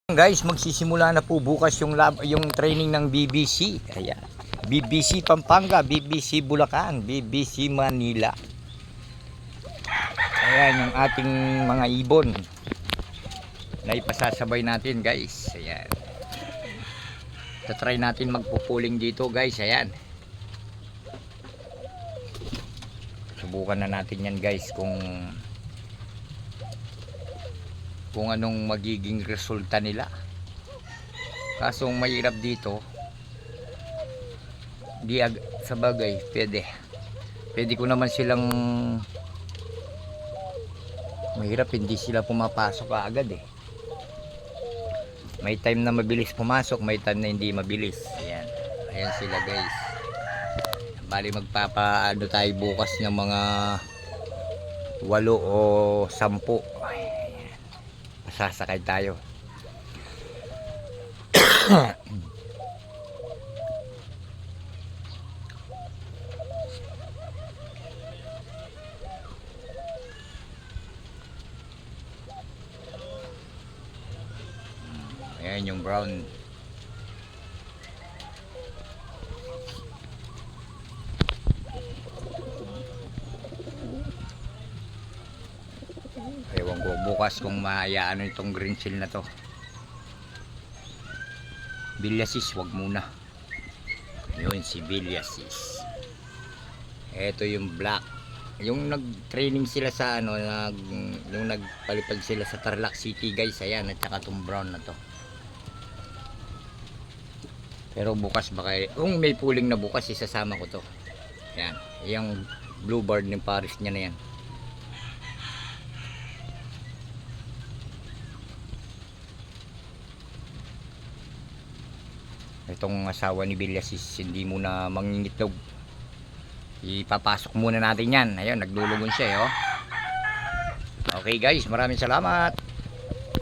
Guys, magsisimula na po bukas yung training ng BBC. Ayan. BBC Pampanga, BBC Bulacan, BBC Manila. Ayan yung ating mga ibon na ipasasabay natin, guys. Ayan. Tatry natin magpupuling dito, guys. Ayan. Subukan na natin yan, guys, kung anong magiging resulta nila. Kaso mahirap dito, di sa bagay pwede ko naman silang, mahirap hindi sila pumapasok agad eh. May time na mabilis pumasok, may time na hindi mabilis. Ayan sila, guys. Bali magpapaano tayo bukas ng mga 8 o 10. Sasakay tayo. Ayan yung brown. Ewan ko bukas kung maayaan itong green seal na to. Bilyasis wag muna. Yun si Bilyasis. Ito yung black. Yung nag-training sila sa yung nagpalipad sila sa Tarlac City, guys. Ayan, at saka itong brown na to. Pero bukas baka, kung may pooling na bukas, isasama ko to. Ayan, yung bluebird ng Paris niya na yan. Itong asawa ni Bilyasis hindi muna mangingitlog, ipapasok muna natin yan. Ayun, naglulugon siya oh. Okay guys, maraming salamat.